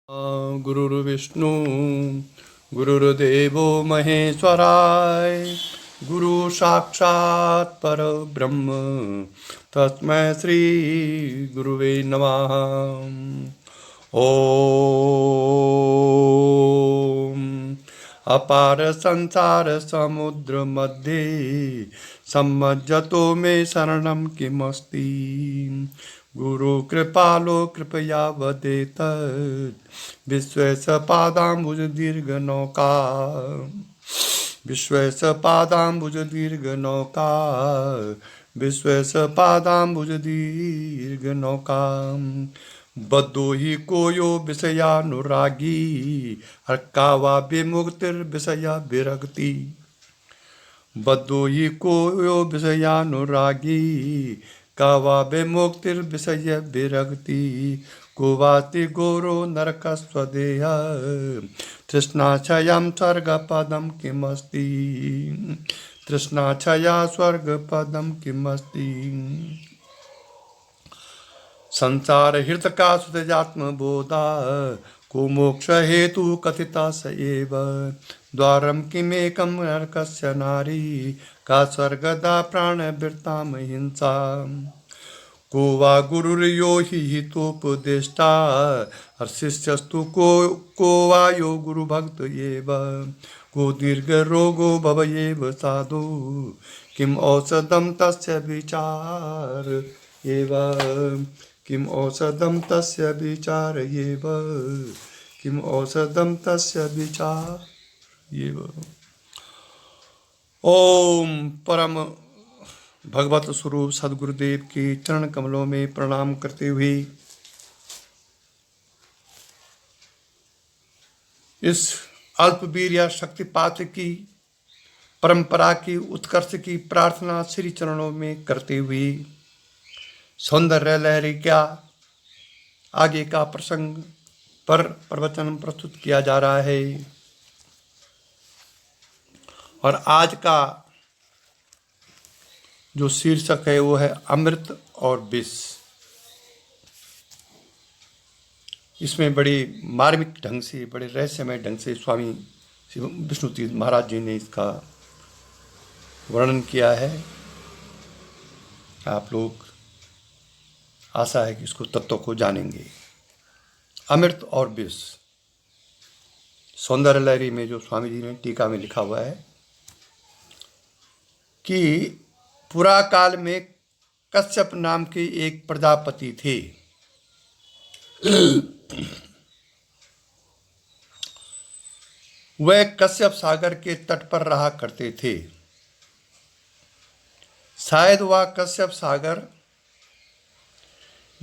गुरुर्विष्णु गुरुर्देवो महेश्वराय गुरु साक्षात् परब्रह्म तस्मै श्री गुरुवे नमः। ओम अपार संसार समुद्र मध्ये सम्मज्जतो मे शरणं किमस्ति गुरु कृपालो कृपया वदेत विश्वेश पादाम्बुज दीर्घ नौका विश्वेश पादाम्बुज दीर्घ नौका विश्वेश पादाम्बुज दीर्घ नौका बद्धो हि कोयो विषयानुरागी हर्कावा विमुक्तिर विषया विरक्ति बद्धो हि कोयो विषयानुरागी कावा विमुक्तिर विषय विरक्ति कुवाति गोरो नरक स्वदेह तृष्णाक्षयं स्वर्गपदं किमस्ति तृष्णाक्षया स्वर्गपदं किमस्ति संसार हृत का सुतजात्म बोधा को मोक्ष हेतु कथिता स एव द्वारम किमेकं नरकस्य नारी का स्वर्गदा प्राणवृत्तां हिंसा को वा गुरुर्यो हि हितोपदेष्टा हर्षिष्यस्तु को वा यो गुरुभक्त एव को दीर्घ रोगो भवयेव साधु किम औषधं तस्य विचार एव किम औषधं तस्य विचार एव किम औषधं तस्य विचार एव। ओम परम भगवत स्वरूप सदगुरुदेव के चरण कमलों में प्रणाम करते हुए इस अल्पवीर्य शक्तिपात की परंपरा की उत्कर्ष की प्रार्थना श्री चरणों में करते हुए सौंदर्य लहरी का आगे का प्रसंग पर प्रवचन प्रस्तुत किया जा रहा है और आज का जो शीर्षक है वो है अमृत और विष। इसमें बड़ी मार्मिक ढंग से बड़े रहस्यमय ढंग से स्वामी विष्णु तीर्थ महाराज जी ने इसका वर्णन किया है। आप लोग आशा है कि इसको तत्व को जानेंगे। अमृत और विष सौंदर्य लहरी में जो स्वामी जी ने टीका में लिखा हुआ है कि पुरा काल में कश्यप नाम के एक प्रजापति थे। वह कश्यप सागर के तट पर रहा करते थे। शायद वह कश्यप सागर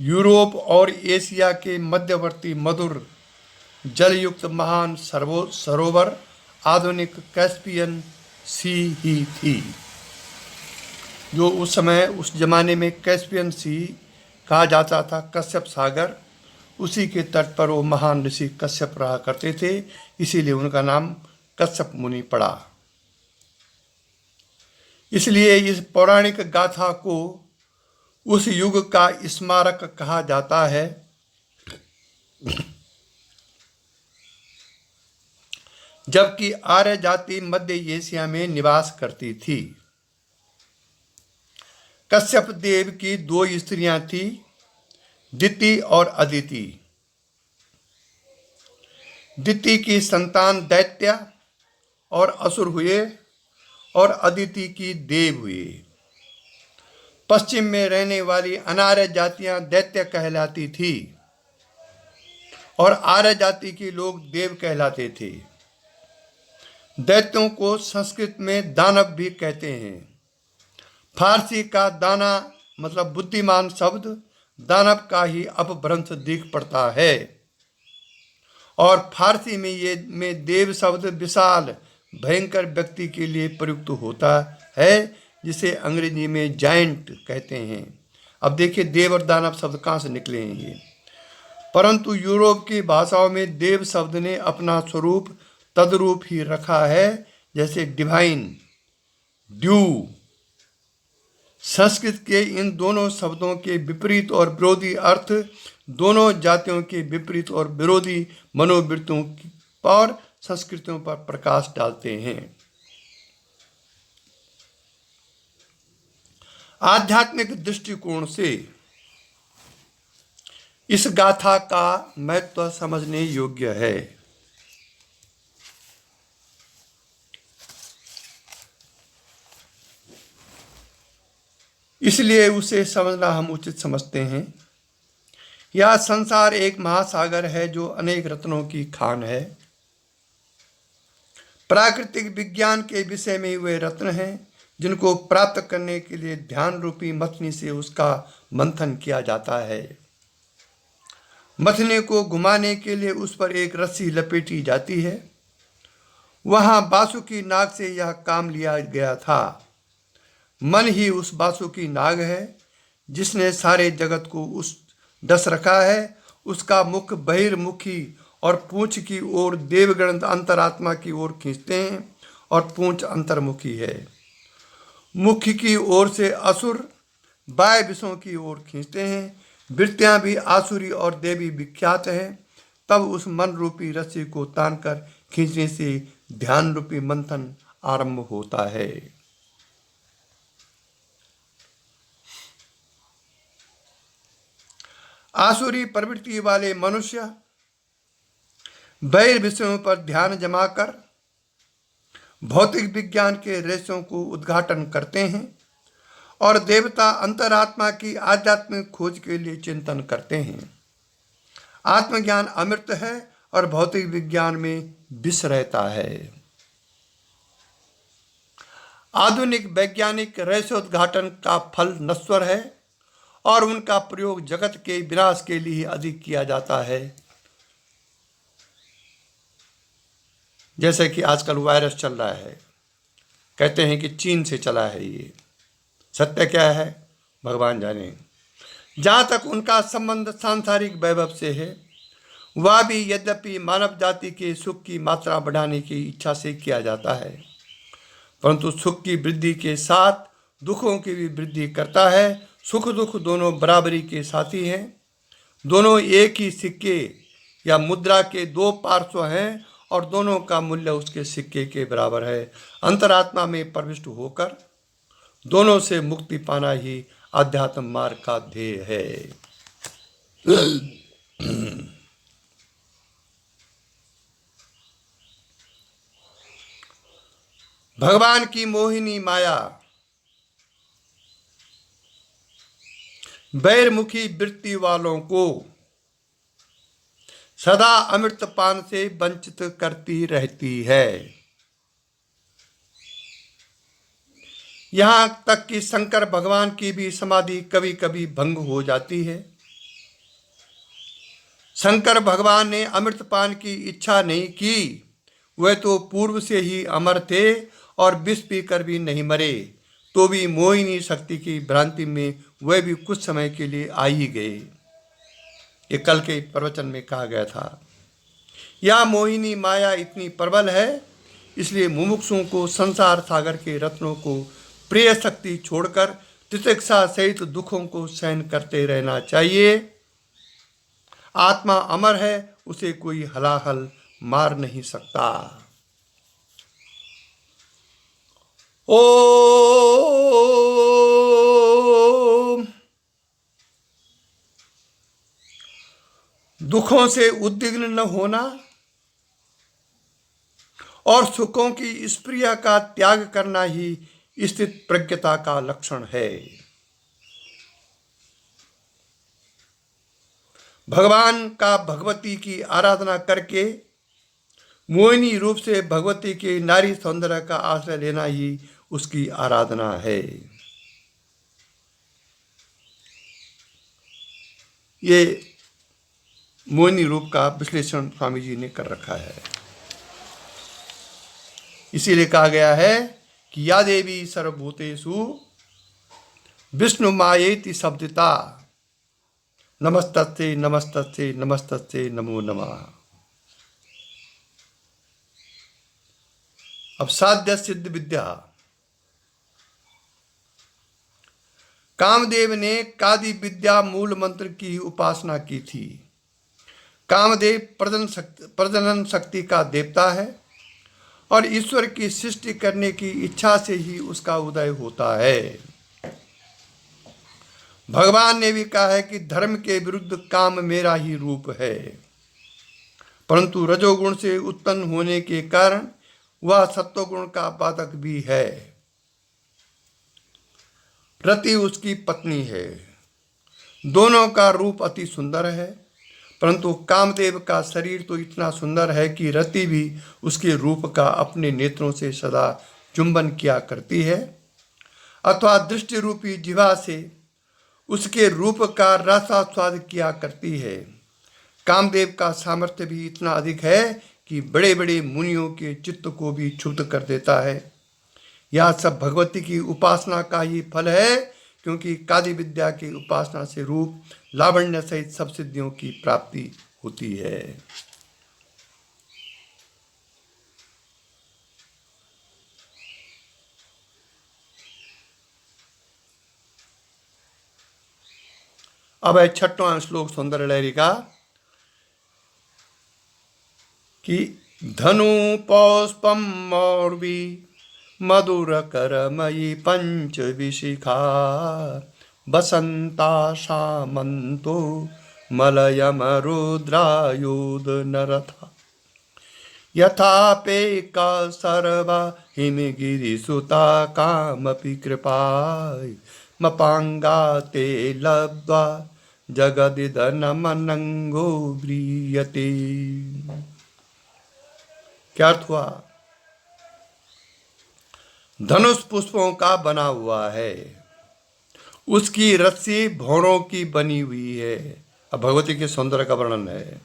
यूरोप और एशिया के मध्यवर्ती मधुर जलयुक्त महान सरोवर आधुनिक कैस्पियन सी ही थी, जो उस समय उस जमाने में कैस्पियन सी कहा जाता था। कश्यप सागर उसी के तट पर वो महान ऋषि कश्यप रहा करते थे, इसीलिए उनका नाम कश्यप मुनि पड़ा। इसलिए इस पौराणिक गाथा को उस युग का स्मारक कहा जाता है। जबकि आर्य जाति मध्य एशिया में निवास करती थी। कश्यप देव की दो स्त्रियां थी, दिति और अदिति। दिति की संतान दैत्य और असुर हुए और अदिति की देव हुए। पश्चिम में रहने वाली अनार्य जातियां दैत्य कहलाती थी और आर्य जाति के लोग देव कहलाते थे। दैत्यों को संस्कृत में दानव भी कहते हैं। फारसी का दाना मतलब बुद्धिमान शब्द दानव का ही अपभ्रंश दिख पड़ता है और फारसी में देव शब्द विशाल भयंकर व्यक्ति के लिए प्रयुक्त होता है, जिसे अंग्रेजी में जायंट कहते हैं। अब देखिए देव और दानव शब्द कहाँ से निकले हैं ये। परंतु यूरोप की भाषाओं में देव शब्द ने अपना स्वरूप तद्रूप ही रखा है, जैसे डिवाइन, ड्यू। संस्कृत के इन दोनों शब्दों के विपरीत और विरोधी अर्थ दोनों जातियों के विपरीत और विरोधी मनोवृत्तियों और संस्कृतियों पर प्रकाश डालते हैं। आध्यात्मिक दृष्टिकोण से इस गाथा का महत्व समझने योग्य है। इसलिए उसे समझना हम उचित समझते हैं। यह संसार एक महासागर है जो अनेक रत्नों की खान है। प्राकृतिक विज्ञान के विषय में वे रत्न हैं जिनको प्राप्त करने के लिए ध्यान रूपी मथनी से उसका मंथन किया जाता है। मथने को घुमाने के लिए उस पर एक रस्सी लपेटी जाती है। वहां बासुकी नाग से यह काम लिया गया था। मन ही उस बासुकी नाग है जिसने सारे जगत को उस डस रखा है। उसका मुख बहिर्मुखी और पूंछ की ओर देवगण अंतरात्मा की ओर खींचते हैं और पूंछ अंतर्मुखी है। मुख की ओर से असुर बाह्य विषयों की ओर खींचते हैं। वृत्तियां भी आसुरी और देवी विख्यात है। तब उस मन रूपी रस्सी को तानकर खींचने से ध्यान रूपी मंथन आरंभ होता है। आसुरी प्रवृत्ति वाले मनुष्य बाह्य विषयों पर ध्यान जमाकर भौतिक विज्ञान के रहस्यों को उद्घाटन करते हैं और देवता अंतरात्मा की आध्यात्मिक खोज के लिए चिंतन करते हैं। आत्मज्ञान अमृत है और भौतिक विज्ञान में विष रहता है। आधुनिक वैज्ञानिक रहस्योद्घाटन का फल नश्वर है और उनका प्रयोग जगत के विनाश के लिए अधिक किया जाता है। जैसे कि आजकल वायरस चल रहा है, कहते हैं कि चीन से चला है। ये सत्य क्या है भगवान जाने। जहाँ तक उनका संबंध सांसारिक वैभव से है, वह भी यद्यपि मानव जाति के सुख की मात्रा बढ़ाने की इच्छा से किया जाता है, परंतु सुख की वृद्धि के साथ दुखों की भी वृद्धि करता है। सुख दुख दोनों बराबरी के साथी हैं। दोनों एक ही सिक्के या मुद्रा के दो पार्श्व हैं और दोनों का मूल्य उसके सिक्के के बराबर है। अंतरात्मा में प्रविष्ट होकर दोनों से मुक्ति पाना ही आध्यात्म मार्ग का ध्येय है। भगवान की मोहिनी माया बैरमुखी वृत्ति वालों को सदा अमृत पान से वंचित करती रहती है। यहां तक कि शंकर भगवान की भी समाधि कभी कभी भंग हो जाती है। शंकर भगवान ने अमृतपान की इच्छा नहीं की। वह तो पूर्व से ही अमर थे और विष पीकर भी नहीं मरे, तो भी मोहिनी शक्ति की भ्रांति में वह भी कुछ समय के लिए आ ही गए। ये कल के प्रवचन में कहा गया था। यह मोहिनी माया इतनी प्रबल है, इसलिए मुमुक्षुओं को संसार सागर के रत्नों को प्रिय शक्ति छोड़कर तितिक्षा सहित दुखों को सहन करते रहना चाहिए। आत्मा अमर है, उसे कोई हलाहल मार नहीं सकता। ओम। दुखों से उद्विग्न न होना और सुखों की स्प्रिया का त्याग करना ही स्थित प्रज्ञता का लक्षण है। भगवान का भगवती की आराधना करके मोहिनी रूप से भगवती के नारी सौंदर्य का आश्रय लेना ही उसकी आराधना है। ये मोहिनी रूप का विश्लेषण स्वामी जी ने कर रखा है। इसीलिए कहा गया है कि या देवी सर्वभूतेषु विष्णु मायेति शब्दिता नमस्तस्ते नमस्तस्ते नमस्तस्ते नमो नमः। अब साध्य सिद्ध विद्या कामदेव ने कादि विद्या मूल मंत्र की उपासना की थी। कामदेव प्रजनन शक्ति का देवता है और ईश्वर की सृष्टि करने की इच्छा से ही उसका उदय होता है। भगवान ने भी कहा है कि धर्म के विरुद्ध काम मेरा ही रूप है, परंतु रजोगुण से उत्पन्न होने के कारण वह सत्वगुण का बाधक भी है। रति उसकी पत्नी है। दोनों का रूप अति सुंदर है, परंतु कामदेव का शरीर तो इतना सुंदर है कि रति भी उसके रूप का अपने नेत्रों से सदा चुंबन किया करती है, अथवा दृष्टि रूपी जिह्वा से उसके रूप का रसास्वाद किया करती है। कामदेव का सामर्थ्य भी इतना अधिक है कि बड़े बड़े मुनियों के चित्त को भी क्षुब्ध कर देता है। यह सब भगवती की उपासना का ही फल है, क्योंकि कादि विद्या की उपासना से रूप, लावण्य सहित सब सिद्धियों की प्राप्ति होती है। अब है 6वां श्लोक सौंदर्य लहरी का कि धनु पौष्पम मौर्वी मधुर करमयी पंच विशिखा बसंता सामंतो मलयम रुद्रायुध नरथा यथापेका सर्वा हिमगिरिसुता कामपि कृपाय मपांगा ते लब्ध्वा जगदिदनमनंगो व्रीयते। क्या अर्थ हुआ? धनुष पुष्पों का बना हुआ है, उसकी रस्सी भौरों की बनी हुई है। अब भगवती के सौंदर्य का वर्णन है।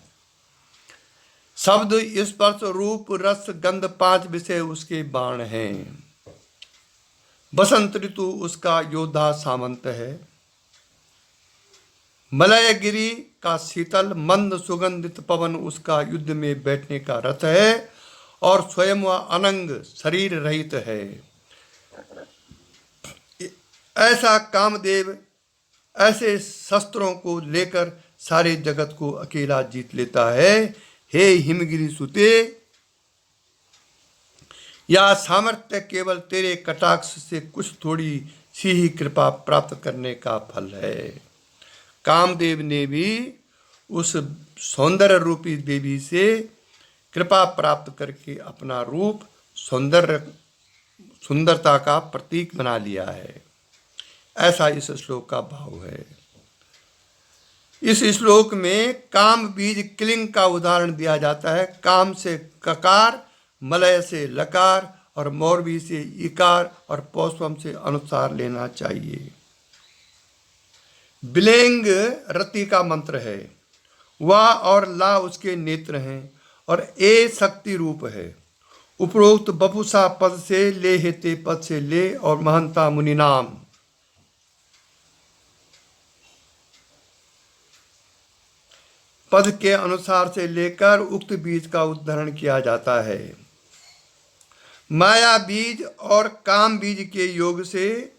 शब्द, स्पर्श, रूप, रस, गंध 5 विषय उसके बाण हैं। बसंत ऋतु उसका योद्धा सामंत है। मलयगिरी का शीतल मंद सुगंधित पवन उसका युद्ध में बैठने का रथ है, और स्वयं वह अनंग शरीर रहित है। ऐसा कामदेव ऐसे शस्त्रों को लेकर सारे जगत को अकेला जीत लेता है। हे हिमगिरी सुते, यह सामर्थ्य केवल तेरे कटाक्ष से कुछ थोड़ी सी ही कृपा प्राप्त करने का फल है। कामदेव ने भी उस सौंदर्य रूपी देवी से कृपा प्राप्त करके अपना रूप सुंदरता का प्रतीक बना लिया है। ऐसा इस श्लोक का भाव है। इस श्लोक में काम बीज क्लिंग का उदाहरण दिया जाता है। काम से ककार, मलय से लकार और मौर्वी से इकार और पौष्पम से अनुसार लेना चाहिए। बिलेंग रति का मंत्र है। वा और ला उसके नेत्र हैं और ए शक्ति रूप है। उपरोक्त बपुसा पद से ले हेते पद से ले और महंता मुनि नाम। पद के अनुसार से लेकर उक्त बीज का उद्धरण किया जाता है। माया बीज और काम बीज के योग से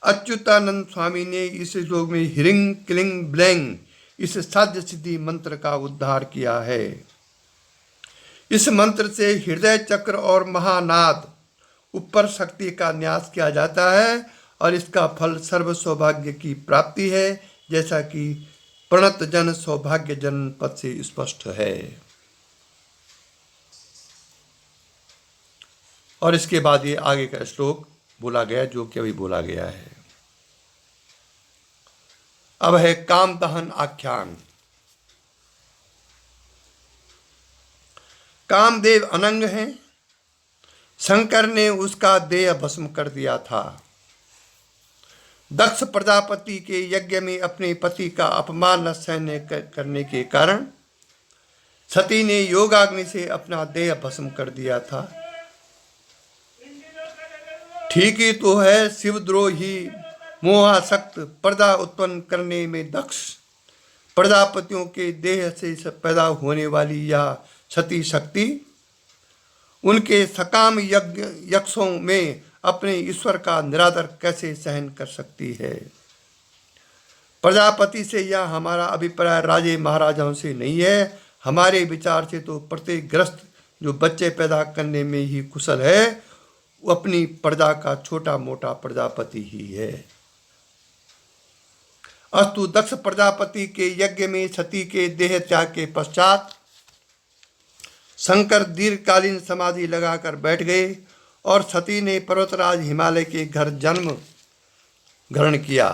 अच्युतानंद स्वामी ने इस श्लोक में हिरिंग क्लिंग ब्लेंग इस साध्य सिद्धि मंत्र का उद्धार किया है। इस मंत्र से हृदय चक्र और महानाद ऊपर शक्ति का न्यास किया जाता है और इसका फल सर्व सौभाग्य की प्राप्ति है, जैसा कि प्रणत जन सौभाग्य जन पद से स्पष्ट है। और इसके बाद ये आगे का श्लोक बोला गया जो कि अभी बोला गया है। अब है काम दहन आख्यान। कामदेव अनंग हैं। शंकर ने उसका देह भस्म कर दिया था। दक्ष प्रजापति के यज्ञ में अपने पति का अपमान न सहने करने के कारण सती ने योगाग्नि से अपना देह भस्म कर दिया था। ठीक ही तो है, शिवद्रोही मोहासक्त प्रजा उत्पन्न करने में दक्ष प्रजापतियों के देह से पैदा होने वाली यह सती शक्ति उनके सकाम यक्षों में अपने ईश्वर का निरादर कैसे सहन कर सकती है। प्रजापति से या हमारा अभिप्राय राजे महाराजाओं से नहीं है। हमारे विचार से तो प्रत्येक ग्रस्त जो बच्चे पैदा करने में ही कुशल है वो अपनी प्रजा का छोटा मोटा प्रजापति ही है। अस्तु दक्ष प्रजापति के यज्ञ में सती के देह त्याग के पश्चात शंकर दीर्घकालीन समाधि लगाकर बैठ गए और सती ने पर्वतराज हिमालय के घर जन्म ग्रहण किया।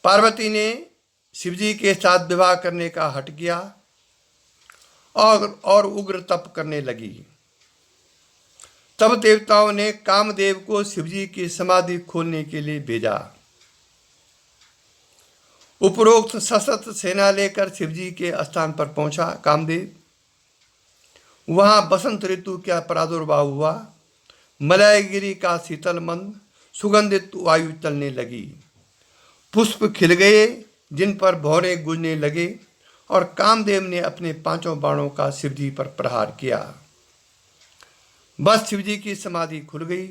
पार्वती ने शिवजी के साथ विवाह करने का हठ किया और उग्र तप करने लगी। तब देवताओं ने कामदेव को शिवजी की समाधि खोलने के लिए भेजा। उपरोक्त सशस्त्र सेना लेकर शिवजी के स्थान पर पहुंचा कामदेव। वहां बसंत ऋतु का प्रादुर्भाव हुआ। मलयगिरी का शीतल मंद सुगंधित वायु चलने लगी। पुष्प खिल गए जिन पर भौरे गूंजने लगे और कामदेव ने अपने 5 बाणों का शिवजी पर प्रहार किया। बस शिवजी की समाधि खुल गई।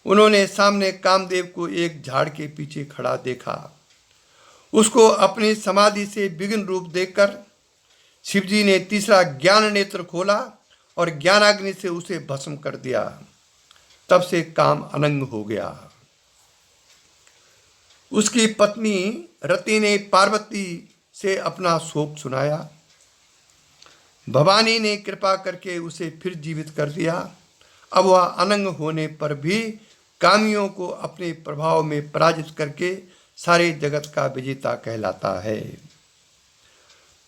उन्होंने सामने कामदेव को एक झाड़ के पीछे खड़ा देखा। उसको अपनी समाधि से विघ्न रूप देखकर शिवजी ने तीसरा ज्ञान नेत्र खोला और ज्ञानाग्नि से उसे भस्म कर दिया। तब से काम अनंग हो गया। उसकी पत्नी रति ने पार्वती से अपना शोक सुनाया। भवानी ने कृपा करके उसे फिर जीवित कर दिया। अब वह अनंग होने पर भी कामियों को अपने प्रभाव में पराजित करके सारे जगत का विजेता कहलाता है।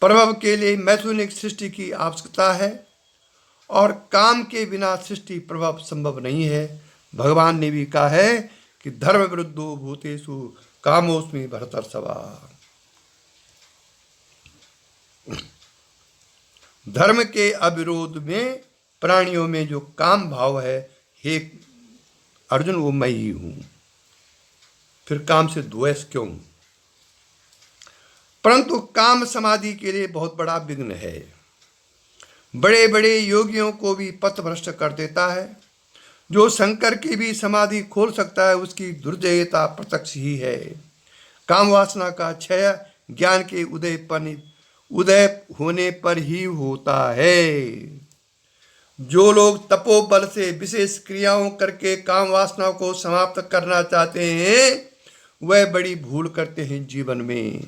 प्रभव के लिए मैथुनिक सृष्टि की आवश्यकता है और काम के बिना सृष्टि प्रभाव संभव नहीं है। भगवान ने भी कहा है कि धर्म विरुद्धो भूतेषु कामोस्मि भरतर्षभा। धर्म के अविरोध में प्राणियों में जो काम भाव है, हे अर्जुन, वो मैं ही हूं। फिर काम से द्वेष क्यों? परंतु काम समाधि के लिए बहुत बड़ा विघ्न है। बड़े बड़े योगियों को भी पथभ्रष्ट कर देता है। जो शंकर की भी समाधि खोल सकता है उसकी दुर्जयता प्रत्यक्ष ही है। काम वासना का क्षय ज्ञान के उदय होने पर ही होता है। जो लोग तपोबल से विशेष क्रियाओं करके काम वासना को समाप्त करना चाहते हैं वह बड़ी भूल करते हैं जीवन में,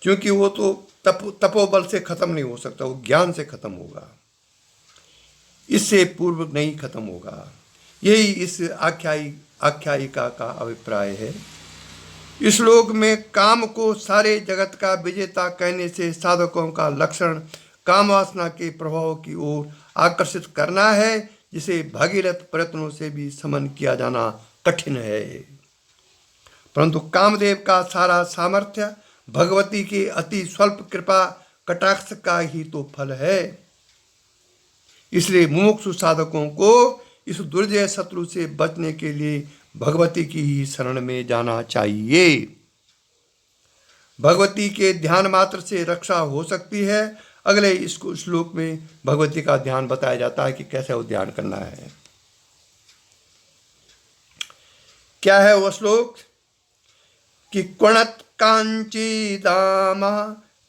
क्योंकि वो तो तपोबल से खत्म नहीं हो सकता, वो ज्ञान से खत्म होगा, इससे पूर्व नहीं खत्म होगा। यही इस आख्यायिका का अभिप्राय है। इस श्लोक में काम को सारे जगत का विजेता कहने से साधकों का लक्षण काम वासना के प्रभाव की ओर आकर्षित करना है, जिसे भागीरथ प्रयत्नों से भी समन किया जाना कठिन है। परंतु कामदेव का सारा सामर्थ्य भगवती की अति स्वल्प कृपा कटाक्ष का ही तो फल है। इसलिए मुमुक्षु साधकों को इस दुर्जय शत्रु से बचने के लिए भगवती की ही शरण में जाना चाहिए। भगवती के ध्यान मात्र से रक्षा हो सकती है। अगले इस श्लोक में भगवती का ध्यान बताया जाता है कि कैसे वो ध्यान करना है। क्या है वो श्लोक? कि कुणत कांची दामा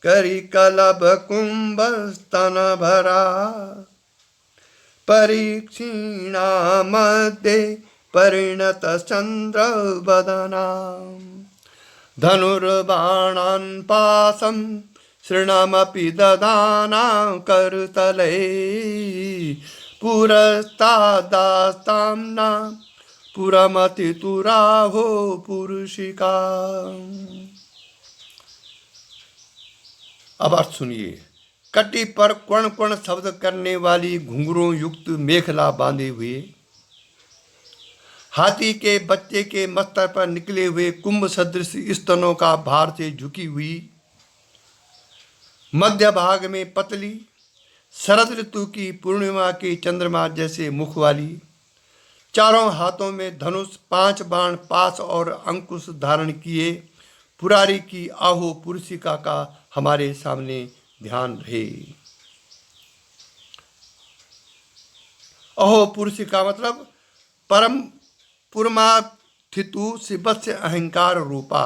करी कलब कुंभ स्तन भरा परीक्षीणा मध्ये परिणत चंद्र बदना धनुर्बाणान् पासं शृणमपि ददाना करतले पुरस्तादास्ताम्ना पुरमतितुराहो पुरुषिका। अब अर्थ सुनिए। कटी पर कण कण शब्द करने वाली घुंघरों युक्त मेखला बांधे हुए, हाथी के बच्चे के मस्तक पर निकले हुए कुंभ सदृश स्तनों का भार से झुकी हुई, मध्य भाग में पतली शरद ऋतु की पूर्णिमा के चंद्रमा जैसे मुख वाली, चारों हाथों में धनुष 5 बाण पास और अंकुश धारण किए पुरारी की आहो पुरुषिका का हमारे सामने ध्यान रहे। अहो पुरुषिका मतलब परम पुरमाथितु शिवस्य अहंकार रूपा।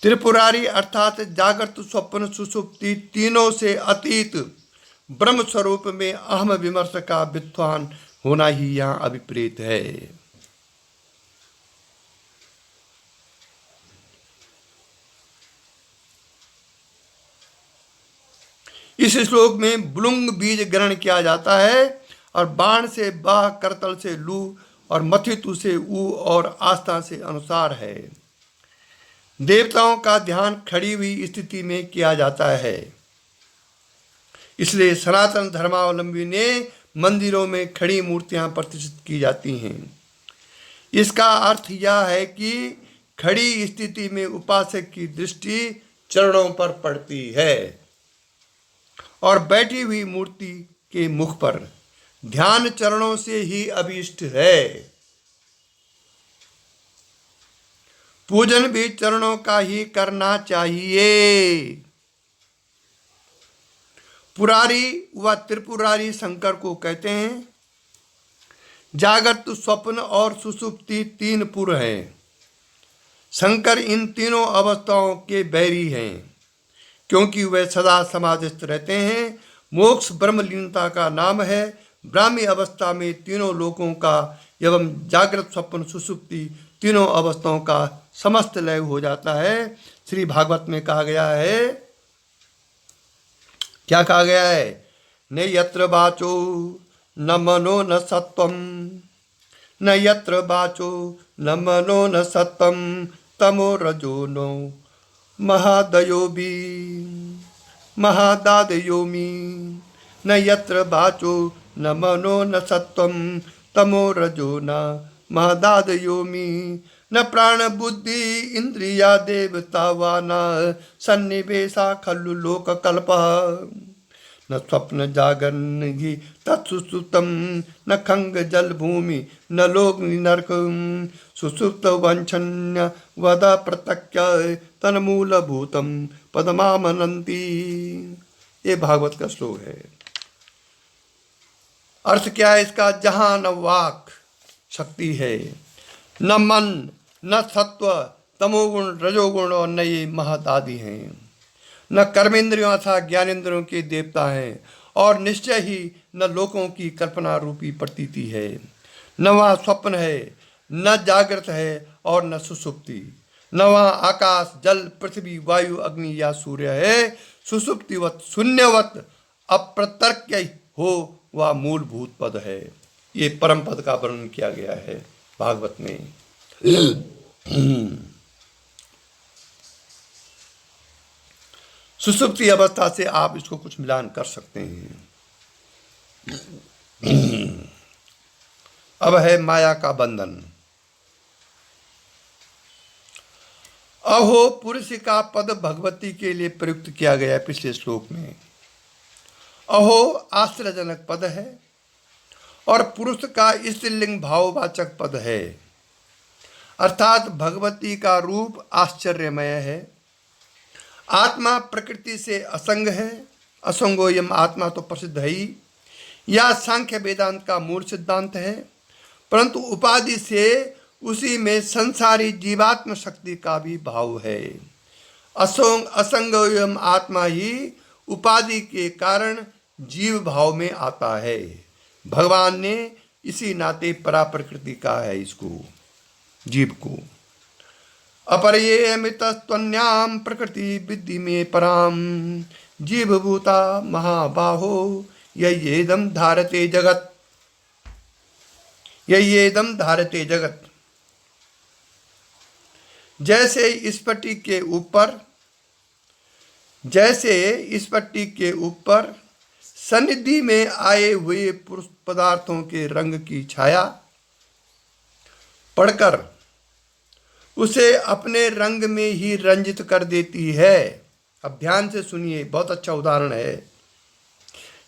त्रिपुरारी अर्थात जागृत स्वप्न सुषुप्ति तीनों से अतीत ब्रह्म स्वरूप में अहम विमर्श का विद्वान होना ही यहाँ अभिप्रेत है। इस श्लोक में बुलुंग बीज ग्रहण किया जाता है और बाण से बाह, करतल से लू और मथितु से ऊ और आस्था से अनुसार है। देवताओं का ध्यान खड़ी हुई स्थिति में किया जाता है, इसलिए सनातन धर्मावलंबी ने मंदिरों में खड़ी मूर्तियां प्रतिष्ठित की जाती हैं। इसका अर्थ यह है कि खड़ी स्थिति में उपासक की दृष्टि चरणों पर पड़ती है और बैठी हुई मूर्ति के मुख पर। ध्यान चरणों से ही अभीष्ट है। पूजन भी चरणों का ही करना चाहिए। पुरारी व त्रिपुरारी शंकर को कहते हैं। जागृत, स्वप्न और सुषुप्ति तीन पुर हैं। शंकर इन तीनों अवस्थाओं के बैरी हैं, क्योंकि वे सदा समाधिस्थ रहते हैं। मोक्ष ब्रह्मलीनता का नाम है। ब्राह्मी अवस्था में तीनों लोकों का एवं जागृत, स्वप्न, सुषुप्ति तीनों अवस्थाओं का समस्त लय हो जाता है। श्री भागवत में कहा गया है, क्या कहा गया है? न यत्र वाचो न मनो न सत्वम, न यत्र वाचो न मनो न सत्वम, तमो रजो नो महादयोबी महादादयोमी। न यत्र वाचो न मनो न सत्वम, तमो रजो न महादादयोमी। न प्राण बुद्धि इंद्रिया देवता वा न सन्निवेशा खलु लोक कल्पः। न स्वप्न जागरण ही तत्सुसुप्तम, न खंग जल भूमि न लोक नरक। सुसुप्त वंचन्य वद प्रत्यक्ष तन्मूल भूतम पदमामनंती। ये भागवत का श्लोक है। अर्थ क्या है इसका? जहां न वाक शक्ति है, न मन, न सत्व, तमोगुण, रजोगुण और न ये महदादि हैं। न कर्मेंद्रियों अथवा ज्ञानेंद्रियों के देवता हैं और निश्चय ही न लोकों की कल्पना रूपी प्रतीति है। न वहाँ स्वप्न है, न जागृत है और न सुषुप्ति। न वहाँ आकाश, जल, पृथ्वी, वायु, अग्नि या सूर्य है। सुषुप्तिवत, शून्यवत, अप्रतर्क्य हो वह मूलभूत पद है। ये परम पद का वर्णन किया गया है भागवत में। सुषुप्ति अवस्था से आप इसको कुछ मिलान कर सकते हैं। अब है माया का बंधन। अहो पुरुष का पद भगवती के लिए प्रयुक्त किया गया है पिछले श्लोक में। अहो आश्चर्यजनक पद है और पुरुष का स्त्रीलिंग भाववाचक पद है, अर्थात भगवती का रूप आश्चर्यमय है। आत्मा प्रकृति से असंग है। असंगोयम आत्मा तो प्रसिद्ध है ही, यह सांख्य वेदांत का मूल सिद्धांत है। परंतु उपाधि से उसी में संसारी जीवात्म शक्ति का भी भाव है। असंगोयम आत्मा ही उपाधि के कारण जीव भाव में आता है। भगवान ने इसी नाते परा प्रकृति का है इसको, जीव को। अपरये अमृतस्त्वन्याम प्रकृति विद्धि में पराम, जीवभूता महाबाहो ययेदम धारते जगत। ययेदम धारते जगत। जैसे स्फटिक के ऊपर सन्निधि में आए हुए पुरुष पदार्थों के रंग की छाया पड़कर उसे अपने रंग में ही रंजित कर देती है। अब ध्यान से सुनिए, बहुत अच्छा उदाहरण है।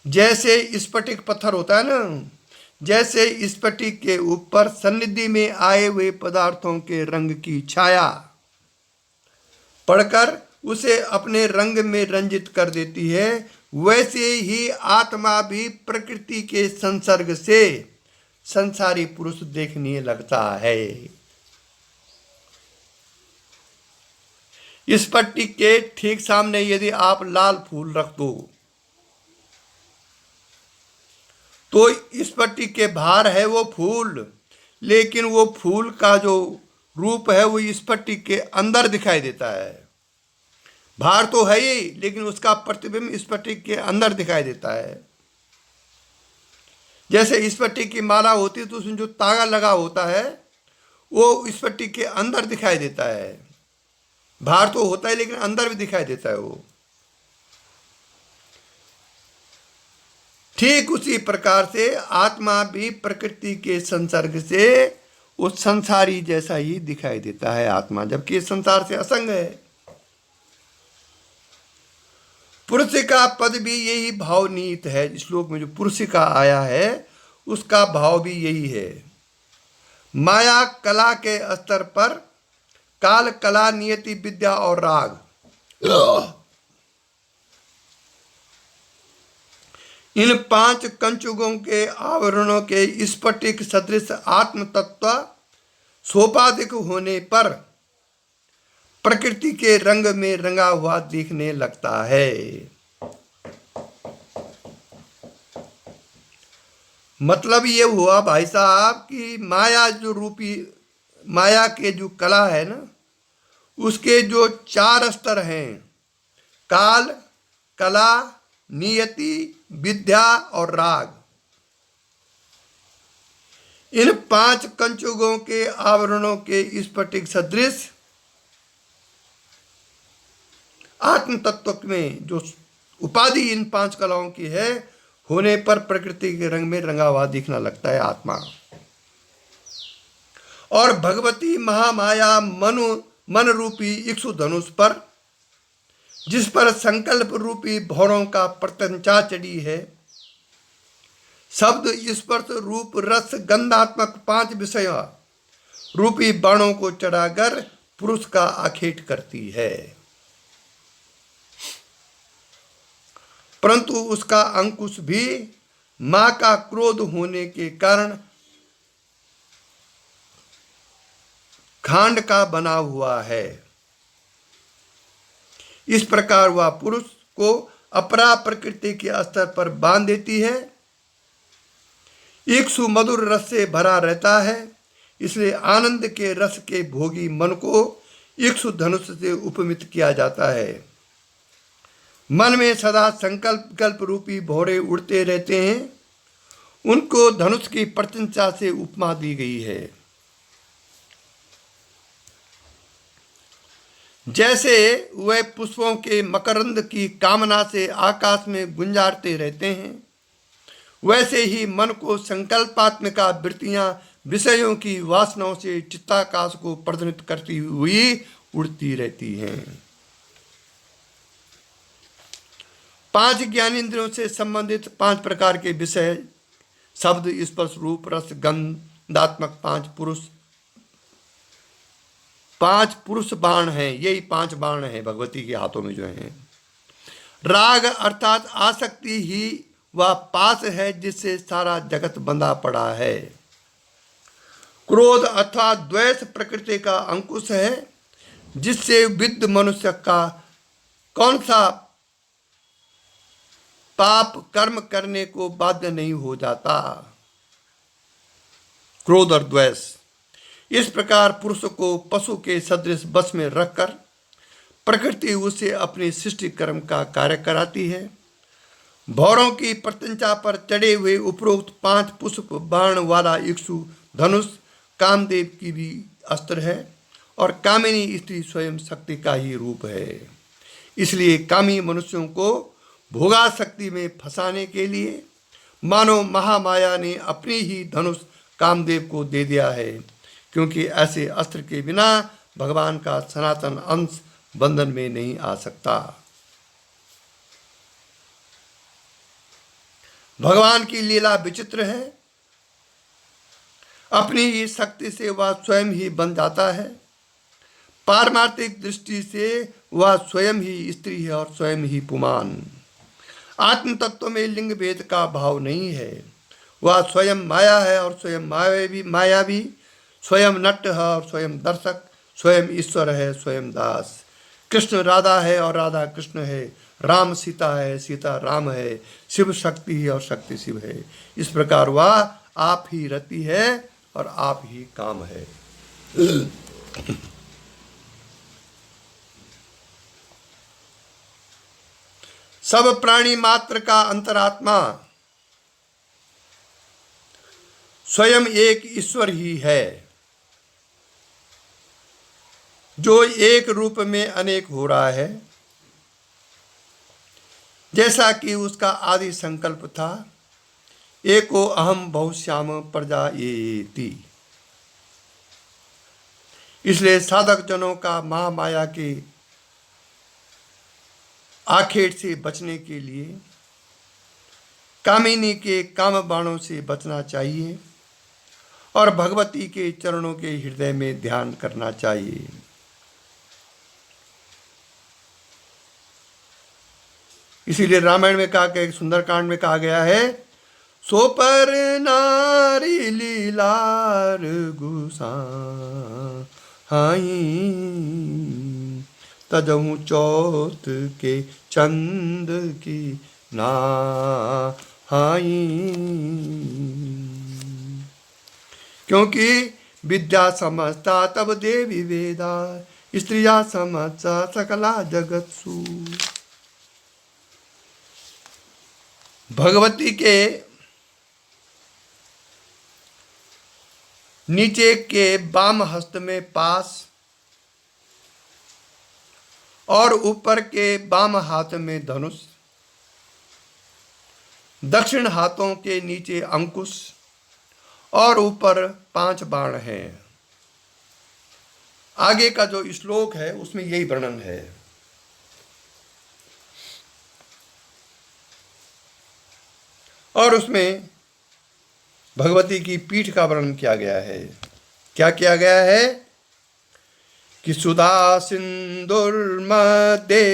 जैसे स्फटिक पत्थर होता है ना, जैसे स्फटिक के ऊपर सन्निधि में आए हुए पदार्थों के रंग की छाया पड़कर उसे अपने रंग में रंजित कर देती है, वैसे ही आत्मा भी प्रकृति के संसर्ग से संसारी पुरुष देखने लगता है। इस पट्टी के ठीक सामने यदि आप लाल फूल रख दो तो इस पट्टी के बाहर है वो फूल, लेकिन वो फूल का जो रूप है वो इस पट्टी के अंदर दिखाई देता है। बाहर तो है ही, लेकिन उसका प्रतिबिंब इस पट्टी के अंदर दिखाई देता है। जैसे इस पट्टी की माला होती है तो उसमें जो तागा लगा होता है वो इस पट्टी के अंदर दिखाई देता है। बाहर तो होता है लेकिन अंदर भी दिखाई देता है वो। ठीक उसी प्रकार से आत्मा भी प्रकृति के संसर्ग से उस संसारी जैसा ही दिखाई देता है आत्मा, जबकि इस संसार से असंग है। पुरुष का पद भी यही भाव निहित है। इस श्लोक में जो पुरुष का आया है उसका भाव भी यही है। माया कला के स्तर पर काल, कला, नियति, विद्या और राग, इन 5 कंचुगों के आवरणों के स्फटिक सदृश आत्म तत्व सोपाधिक होने पर प्रकृति के रंग में रंगा हुआ दिखने लगता है। मतलब ये हुआ भाई साहब कि माया के जो कला है ना, उसके जो 4 स्तर हैं, काल, कला, नियति, विद्या और राग, इन 5 कंचुगों के आवरणों के स्फटिक सदृश आत्म तत्व में जो उपाधि इन 5 कलाओं की है होने पर प्रकृति के रंग में रंगा हुआ दिखना लगता है आत्मा। और भगवती महामाया मन रूपी इक्षु धनुष पर, जिस पर संकल्प रूपी भौरों का प्रत्यंचा चढ़ी है, शब्द, स्पर्श, रूप, रस, गंधात्मक 5 विषय रूपी बाणों को चढ़ाकर पुरुष का आखेट करती है। परंतु उसका अंकुश भी मां का क्रोध होने के कारण खांड का बना हुआ है। इस प्रकार वह पुरुष को अपरा प्रकृति के स्तर पर बांध देती है। इक्षु मधुर रस से भरा रहता है, इसलिए आनंद के रस के भोगी मन को इक्षु धनुष से उपमित किया जाता है। मन में सदा संकल्प रूपी भौरे उड़ते रहते हैं, उनको धनुष की प्रत्यंचा से उपमा दी गई है। जैसे वे पुष्पों के मकरंद की कामना से आकाश में गुंजारते रहते हैं, वैसे ही मन को संकल्पात्मिका वृत्तियां विषयों की वासनाओं से चित्ताकाश को प्रज्वलित करती हुई उड़ती रहती हैं। 5 ज्ञानेंद्रियों से संबंधित 5 प्रकार के विषय, शब्द, स्पर्श, रूप, रस, गंधात्मक 5 पुरुष बाण हैं। यही 5 बाण हैं भगवती के हाथों में जो हैं। राग अर्थात आसक्ति ही वह पास है जिससे सारा जगत बंधा पड़ा है। क्रोध अर्थात द्वेष प्रकृति का अंकुश है, जिससे विद्ध मनुष्य का कौन सा पाप कर्म करने को बाध्य नहीं हो जाता। क्रोध और द्वेष, इस प्रकार पुरुष को पशु के सदृश बस में रखकर प्रकृति उसे अपने सृष्टि कर्म का कार्य कराती है। भौरों की प्रत्यंचा पर चढ़े हुए उपरोक्त 5 पुष्प बाण वाला इक्षु धनुष कामदेव की भी अस्त्र है और कामिनी स्त्री स्वयं शक्ति का ही रूप है। इसलिए कामी मनुष्यों को भोगा शक्ति में फंसाने के लिए मानो महामाया ने अपनी ही धनुष कामदेव को दे दिया है, क्योंकि ऐसे अस्त्र के बिना भगवान का सनातन अंश बंधन में नहीं आ सकता। भगवान की लीला विचित्र है। अपनी ही शक्ति से वह स्वयं ही बन जाता है। पारमार्थिक दृष्टि से वह स्वयं ही स्त्री है और स्वयं ही पुमान। आत्म तत्व में लिंग भेद का भाव नहीं है। वह स्वयं माया है और स्वयं माया भी, स्वयं नट है और स्वयं दर्शक, स्वयं ईश्वर है, स्वयं दास। कृष्ण राधा है और राधा कृष्ण है, राम सीता है, सीता राम है, शिव शक्ति है और शक्ति शिव है। इस प्रकार वह आप ही रति है और आप ही काम है। सब प्राणी मात्र का अंतरात्मा स्वयं एक ईश्वर ही है, जो एक रूप में अनेक हो रहा है, जैसा कि उसका आदि संकल्प था, एको अहम बहुश्याम प्रजायेति। इसलिए साधक जनों का महामाया के आखेट से बचने के लिए कामिनी के काम बाणों से बचना चाहिए और भगवती के चरणों के हृदय में ध्यान करना चाहिए। इसीलिए रामायण में कहा गया, सुंदरकांड में कहा गया है, सो पर नारी लीलार गुसाई, तजहु चौथ के चंद की नाई। क्योंकि विद्या समझता तब देवी वेदा, स्त्रिया समझता सकला जगत्सु। भगवती के नीचे के बाम हस्त में पास और ऊपर के बाम हाथ में धनुष, दक्षिण हाथों के नीचे अंकुश और ऊपर 5 बाण हैं। आगे का जो श्लोक है उसमें यही वर्णन है। और उसमें भगवती की पीठ का वर्णन किया गया है। क्या किया गया है कि सुधा सिंधुर्मध्ये,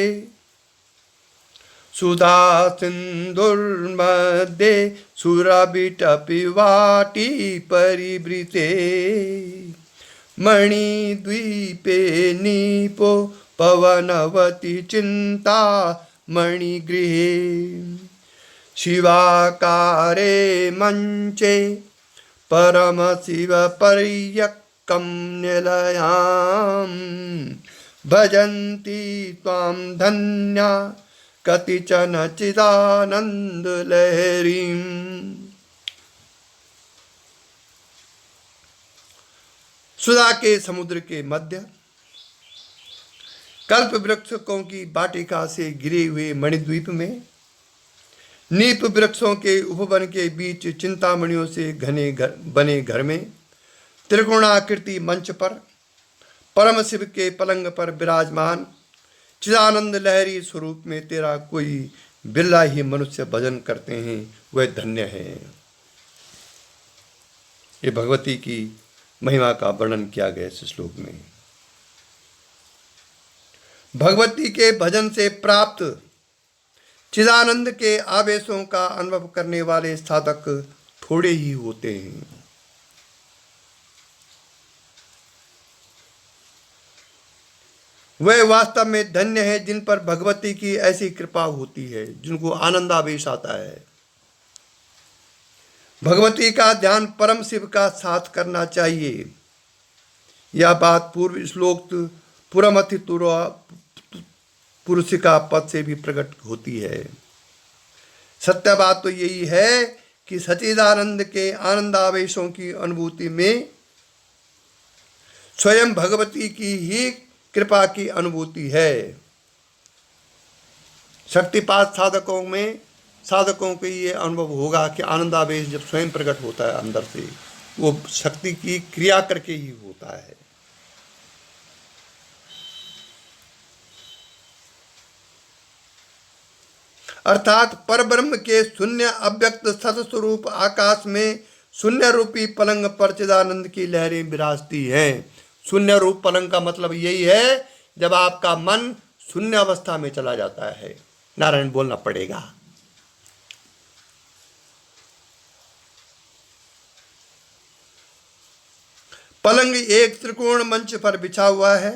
सुधा सिंधुर्मध्ये सुरभिटपिवाटी परिवृते, मणिद्वीपे नीपो पवनवती चिंता मणिगृहे, शिवाकारे मंचे परम शिव पर्यक्कं निलयां, भजन्ति त्वां धन्या कतिचन चिदानंद लहरीं। सुधा के समुद्र के मध्य कल्प वृक्षों की वाटिका से घिरे हुए मणिद्वीप में, नीप वृक्षों के उपवन के बीच चिंतामणियों से घने बने घर में, त्रिकोणाकृति मंच पर परम शिव के पलंग पर विराजमान चिदानंद लहरी स्वरूप में तेरा कोई बिरला ही मनुष्य भजन करते हैं, वह धन्य है। ये भगवती की महिमा का वर्णन किया गया इस श्लोक में। भगवती के भजन से प्राप्त चिदानंद के आवेशों का अनुभव करने वाले साधक थोड़े ही होते हैं। वे वास्तव में धन्य है जिन पर भगवती की ऐसी कृपा होती है, जिनको आनंदावेश आता है। भगवती का ध्यान परम शिव का साथ करना चाहिए। यह बात पूर्व श्लोक पुरमथि पुरुषिका पद से भी प्रकट होती है। सत्य बात तो यही है कि सच्चिदानंद के आनंदावेशों की अनुभूति में स्वयं भगवती की ही कृपा की अनुभूति है। शक्तिपात साधकों को ये अनुभव होगा कि आनंदावेश जब स्वयं प्रकट होता है अंदर से, वो शक्ति की क्रिया करके ही होता है। अर्थात परब्रह्म के शून्य अव्यक्त सतस्वरूप आकाश में शून्य रूपी पलंग पर चिदानंद की लहरें विराजती हैं। शून्य रूप पलंग का मतलब यही है, जब आपका मन शून्य अवस्था में चला जाता है। नारायण बोलना पड़ेगा। पलंग एक त्रिकोण मंच पर बिछा हुआ है।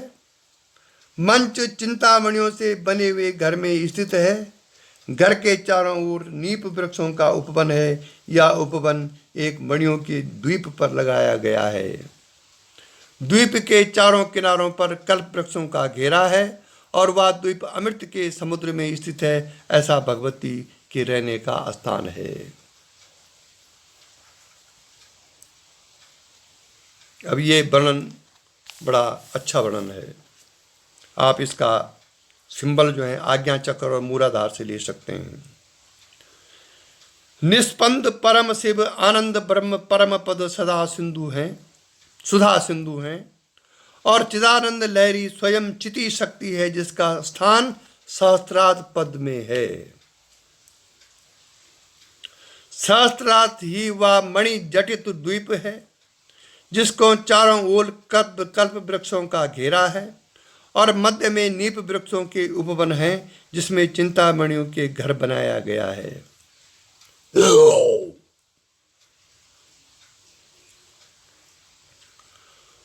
मंच चिंतामणियों से बने हुए घर में स्थित है। घर के चारों ओर नीप वृक्षों का उपवन है। यह उपवन एक मणियों के द्वीप पर लगाया गया है। द्वीप के चारों किनारों पर कल्प वृक्षों का घेरा है और वह द्वीप अमृत के समुद्र में स्थित है। ऐसा भगवती के रहने का स्थान है। अब ये वर्णन बड़ा अच्छा वर्णन है। आप इसका सिंबल जो है आज्ञा चक्र और मूलाधार से ले सकते हैं। निष्पंद परम शिव आनंद ब्रह्म परम पद सदा सिंधु हैं, सुधा सिंधु हैं और चिदानंद लहरी स्वयं चिति शक्ति है, जिसका स्थान सहस्त्रार्थ पद में है। सहस्त्रार्थ ही वह मणि जटित द्वीप है जिसको चारों ओर कल्प वृक्षों का घेरा है और मध्य में नीप वृक्षों के उपवन हैं, जिसमें चिंतामणियों के घर बनाया गया है।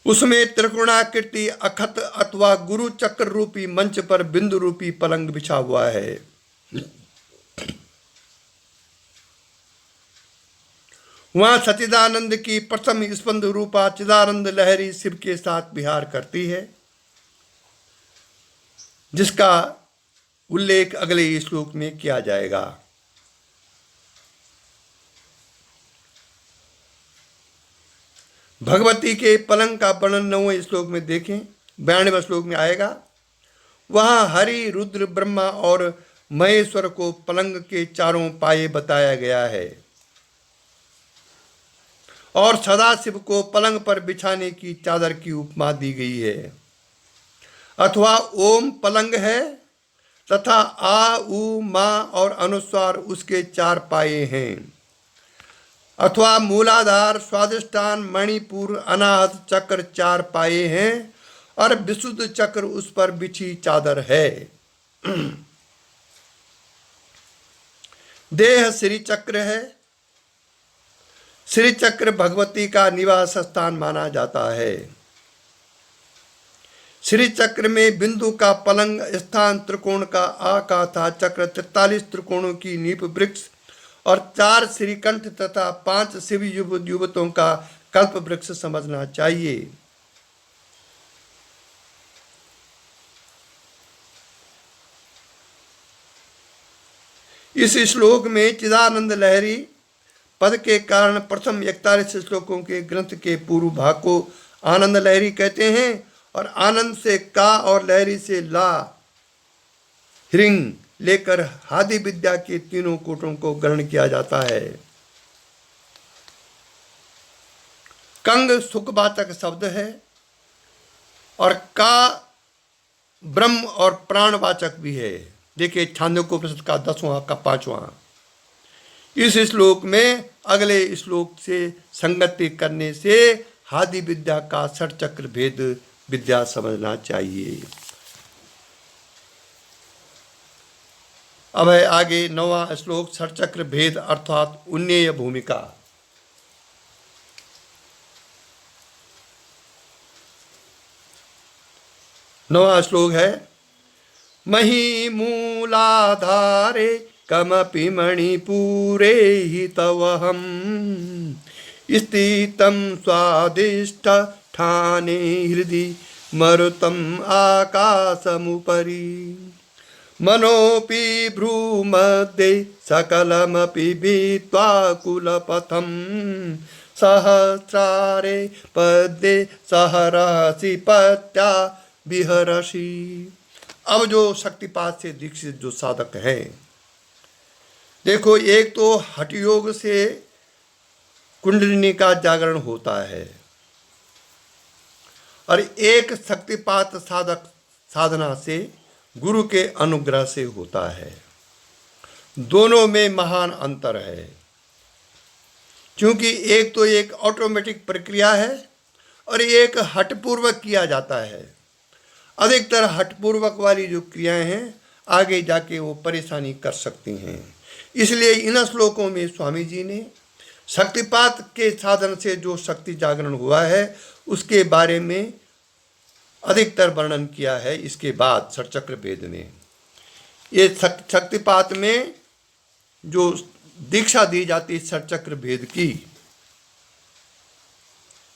उसमें त्रिकोणाकृति अखत अथवा गुरु चक्र रूपी मंच पर बिंदु रूपी पलंग बिछा हुआ है। वहां सच्चिदानंद की प्रथम स्पंद रूपा चिदानंद लहरी शिव के साथ विहार करती है, जिसका उल्लेख अगले श्लोक में किया जाएगा। भगवती के पलंग का वर्णन 9वें श्लोक में देखें। 92वें श्लोक में आएगा। वहां हरि रुद्र ब्रह्मा और महेश्वर को पलंग के चारों पाए बताया गया है और सदाशिव को पलंग पर बिछाने की चादर की उपमा दी गई है। अथवा ओम पलंग है तथा आ उ मा और अनुस्वार उसके चार पाए हैं। अथवा मूलाधार स्वादिष्टान मणिपुर अनाहत चक्र चार पाए हैं और विशुद्ध चक्र उस पर बिछी चादर है। देह श्री चक्र है। श्री चक्र भगवती का निवास स्थान माना जाता है। श्री चक्र में बिंदु का पलंग स्थान, त्रिकोण का आकाथा चक्र, 43 त्रिकोणों की नीप वृक्ष और 4 श्रीकंठ तथा 5 शिव युवतों का कल्प वृक्ष समझना चाहिए। इस श्लोक में चिदानंद लहरी पद के कारण प्रथम 41 श्लोकों के ग्रंथ के पूर्व भाग को आनंद लहरी कहते हैं और आनंद से का और लहरी से ला हिरिंग लेकर हादि विद्या के तीनों कोटों को ग्रहण किया जाता है। कंग सुखवाचक शब्द है और का ब्रह्म और प्राणवाचक भी है। देखिए छांदोग्योपनिषद का 10वां का 5वां। इस श्लोक में अगले श्लोक से संगति करने से हादि विद्या का षट चक्र भेद विद्या समझना चाहिए। अब है आगे 9वां श्लोक, षट चक्र भेद अर्थात उन्नेय भूमिका। नवा श्लोक है, मही मूलाधारे कमपि मणिपुरे हि तवहम स्थितं स्वादिष्ठ ठाने हृदि मरुतम आकाशमुपरि मनोपि भ्रूमध्ये सकलमपि भित्वा कुलपथं सहस्रारे पद्ये सहरसि पत्या विहरसि। अब जो शक्तिपात से दीक्षित जो साधक हैं, देखो एक तो हठ योग से कुंडलिनी का जागरण होता है और एक शक्तिपात साधक साधना से गुरु के अनुग्रह से होता है। दोनों में महान अंतर है, क्योंकि एक तो एक ऑटोमेटिक प्रक्रिया है और एक हठपूर्वक किया जाता है। अधिकतर हठपूर्वक वाली जो क्रियाएं हैं आगे जाके वो परेशानी कर सकती हैं। इसलिए इन श्लोकों में स्वामी जी ने शक्तिपात के साधन से जो शक्ति जागरण हुआ है उसके बारे में अधिकतर वर्णन किया है। इसके बाद षटचक्र भेद में, ये शक्तिपात में जो दीक्षा दी जाती है षटचक्र भेद की,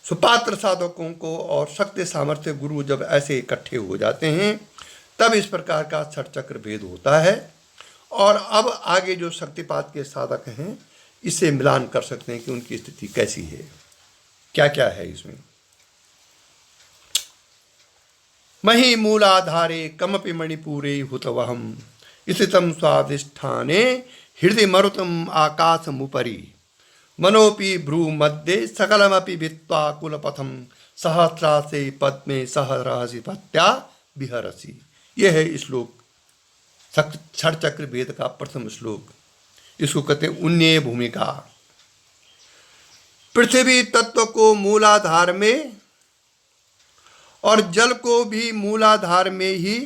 सुपात्र साधकों को और शक्ति सामर्थ्य गुरु जब ऐसे इकट्ठे हो जाते हैं तब इस प्रकार का षटचक्र भेद होता है। और अब आगे जो शक्तिपात के साधक हैं इससे मिलान कर सकते हैं कि उनकी स्थिति कैसी है, क्या क्या है इसमें। मही मूलाधारे कमपि मणिपुरे हुतवहम स्थितम स्वाधिष्ठाने हृदय मरुतम आकाशमुपरि मनोपि भ्रू मध्ये सकलमपि भित्वा कुलपथम सहस्रासे पद्मे सहरहसि पत्या विहरसि। यह है श्लोक, षटचक्र भेद का प्रथम श्लोक। इसको कहते हैं उन्नय भूमिका। पृथ्वी तत्व को मूलाधार में और जल को भी मूलाधार में ही,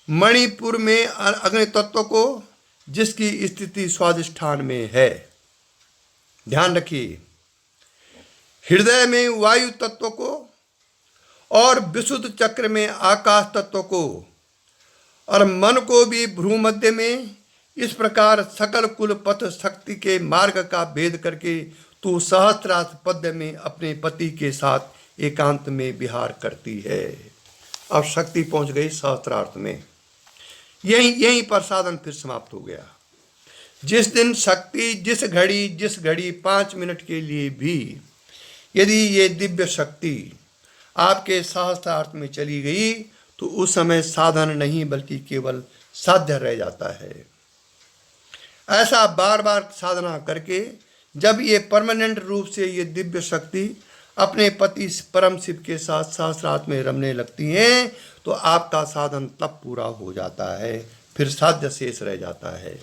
मणिपुर में अग्नि तत्व को जिसकी स्थिति स्वाधिष्ठान में है। ध्यान रखिए, हृदय में वायु तत्व को और विशुद्ध चक्र में आकाश तत्व को और मन को भी भ्रूमध्य में। इस प्रकार सकल कुल पथ शक्ति के मार्ग का भेद करके तू सहस्रार्थ पद्य में अपने पति के साथ एकांत में विहार करती है। अब शक्ति पहुंच गई सहस्रार्थ में। यहीं पर साधन फिर समाप्त हो गया। जिस दिन शक्ति जिस घड़ी 5 मिनट के लिए भी यदि ये दिव्य शक्ति आपके सहस्रार्थ में चली गई तो उस समय साधन नहीं बल्कि केवल साध्य रह जाता है। ऐसा बार बार साधना करके जब ये परमानेंट रूप से ये दिव्य शक्ति अपने पति परम शिव के साथ सहस्रार्थ में रमने लगती हैं तो आपका साधन तब पूरा हो जाता है, फिर साध्य शेष रह जाता है।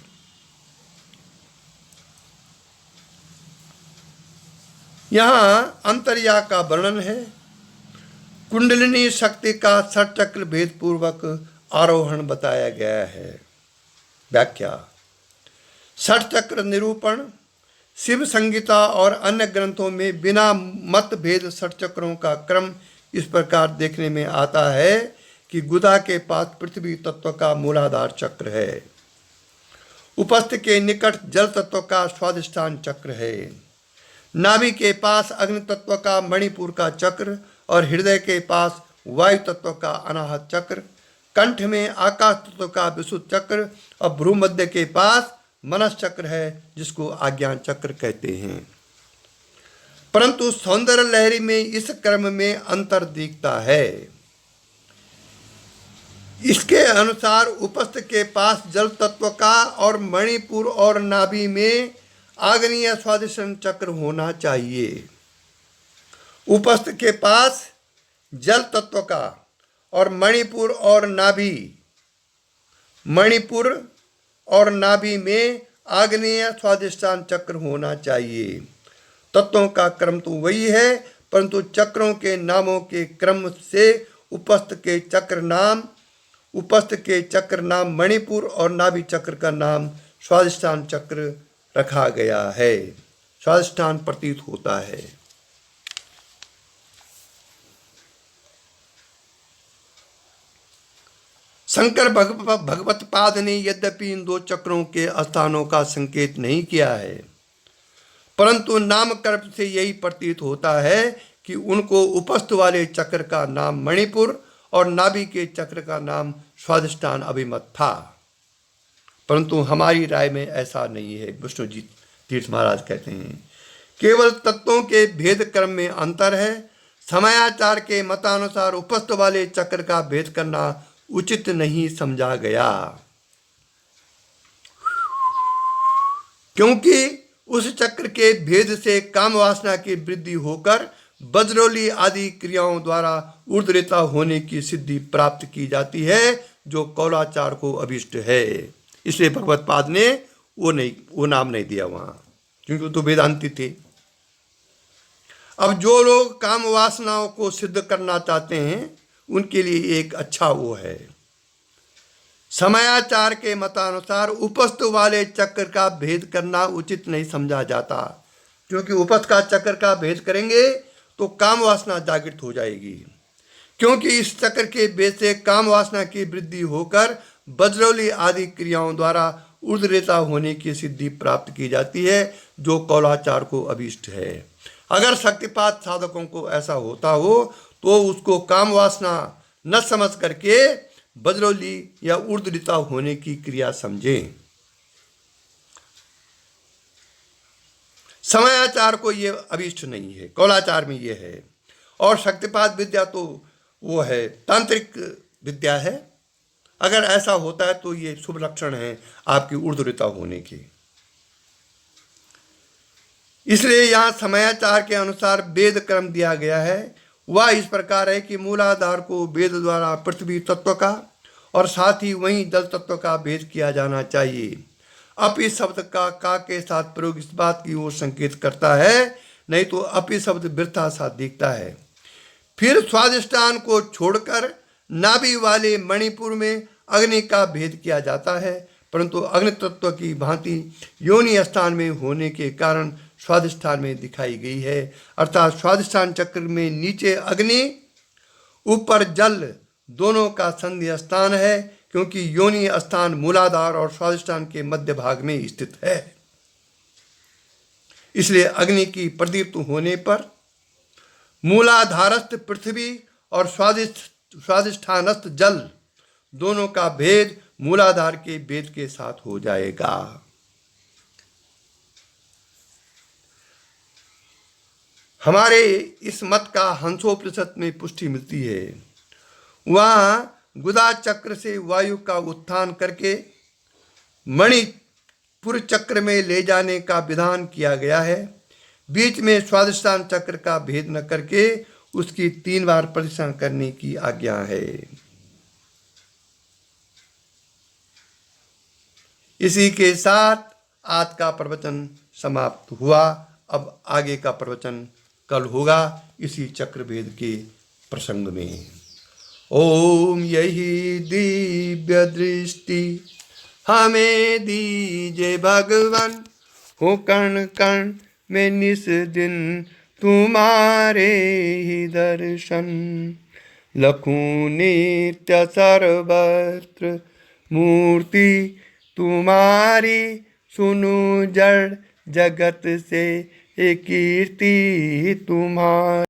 यहाँ अंतर्या का वर्णन है। कुंडलिनी शक्ति का षटचक्र भेद पूर्वक आरोहण बताया गया है। व्याख्या। षटचक्र निरूपण शिव संगीता और अन्य ग्रंथों में बिना मत भेद षटचक्रों का क्रम इस प्रकार देखने में आता है कि गुदा के पास पृथ्वी तत्व का मूलाधार चक्र है, उपस्थ के निकट जल तत्व का स्वाधिष्ठान चक्र है, नाभि के पास अग्नि तत्व का मणिपुर का चक्र और हृदय के पास वायु तत्व का अनाहत चक्र, कंठ में आकाश तत्व का विशुद्ध चक्र और भ्रूमध्य के पास मनस चक्र है जिसको आज्ञान चक्र कहते हैं। परंतु सौंदर्य लहरी में इस क्रम में अंतर दिखता है। इसके अनुसार उपस्थ के पास जल तत्व का और मणिपुर और नाभि में आग्नेय स्वादिष्ठान चक्र होना चाहिए। उपस्थ के पास जल तत्व का और मणिपुर और नाभि में आग्नेय स्वादिष्ठान चक्र होना चाहिए। तत्वों का क्रम तो वही है, परंतु चक्रों के नामों के क्रम से उपस्थ के चक्र नाम मणिपुर और नाभि चक्र का नाम स्वादिष्ठान चक्र रखा गया है। स्वादिष्ठान प्रतीत होता है। शंकर भगवत पाद ने यद्यपि इन 2 चक्रों के स्थानों का संकेत नहीं किया है, परंतु नामकरण से यही प्रतीत होता है कि उनको उपस्थ वाले चक्र का नाम मणिपुर और नाभि के चक्र का नाम स्वादिष्ठान अभिमत था। परंतु हमारी राय में ऐसा नहीं है। विष्णुजी तीर्थ महाराज कहते हैं केवल तत्वों के भेद क्रम में अंतर है। समयाचार के मतानुसार उपस्थ वाले चक्र का भेद करना उचित नहीं समझा गया, क्योंकि उस चक्र के भेद से काम वासना की वृद्धि होकर बज्रोली आदि क्रियाओं द्वारा ऊर्ध्वरेता होने की सिद्धि प्राप्त की जाती है जो कौलाचार को अभिष्ट है। इसलिए भगवत पाद ने वो नाम नहीं दिया वहां, क्योंकि वो तो वेदांती थे। अब जो लोग काम वासनाओं को सिद्ध करना चाहते हैं उनके लिए एक अच्छा वो है। समयाचार के मतानुसार उपस्थ वाले चक्र का भेद करना उचित नहीं समझा जाता, क्योंकि उपस्थ का चक्र का भेद करेंगे तो काम वासना जागृत हो जाएगी, क्योंकि इस चक्र के बेस से काम वासना की वृद्धि होकर बज्रौली आदि क्रियाओं द्वारा ऊर्ध्वरेता होने की सिद्धि प्राप्त की जाती है, जो कौलाचार को अभीष्ट है। अगर शक्तिपात साधकों को ऐसा होता हो तो उसको काम वासना न समझ करके बज्रौली या ऊर्ध्वरेता होने की क्रिया समझें। समयाचार को ये अभीष्ट नहीं है, कौलाचार में ये है। और शक्तिपात विद्या तो वो है, तांत्रिक विद्या है। अगर ऐसा होता है तो ये शुभ लक्षण है आपकी ऊर्ध्वरेता होने के। इसलिए यहाँ समयाचार के अनुसार वेद क्रम दिया गया है। वह इस प्रकार है कि मूलाधार को वेद द्वारा पृथ्वी तत्व का और साथ ही वहीं जल तत्व का भेद किया जाना चाहिए। अपि शब्द का के साथ प्रयोग इस बात की ओर संकेत करता है, नहीं तो अपि शब्द वृथा सा दिखता है। फिर स्वादिष्टान को छोड़कर नाभि वाले मणिपुर में अग्नि का भेद किया जाता है, परंतु अग्नि तत्व की भांति योनि स्थान में होने के कारण स्वादिष्ठान में दिखाई गई है। अर्थात स्वादिष्ठान चक्र में नीचे अग्नि ऊपर जल दोनों का संधि स्थान है, क्योंकि योनि स्थान मूलाधार और स्वादिष्ठान के मध्य भाग में स्थित है। इसलिए अग्नि की प्रदीप्त होने पर मूलाधारस्थ पृथ्वी और स्वादिष्ठानस्थ जल दोनों का भेद मूलाधार के भेद के साथ हो जाएगा। हमारे इस मत का हंसोपनिषद में पुष्टि मिलती है। वहाँ गुदा चक्र से वायु का उत्थान करके मणिपुर चक्र में ले जाने का विधान किया गया है। बीच में स्वादिष्ठान चक्र का भेद न करके उसकी 3 बार प्रदक्षिणा करने की आज्ञा है। इसी के साथ आज का प्रवचन समाप्त हुआ। अब आगे का प्रवचन कल होगा इसी चक्रभेद के प्रसंग में। ओम यही दिव्य दृष्टि हमें दीजे भगवान, हो कण कण में निस दिन तुम्हारे ही दर्शन। लखूं नित्य सर्वत्र मूर्ति तुम्हारी, सुनु जड़ जगत से एक कीर्ति तुम्हारी।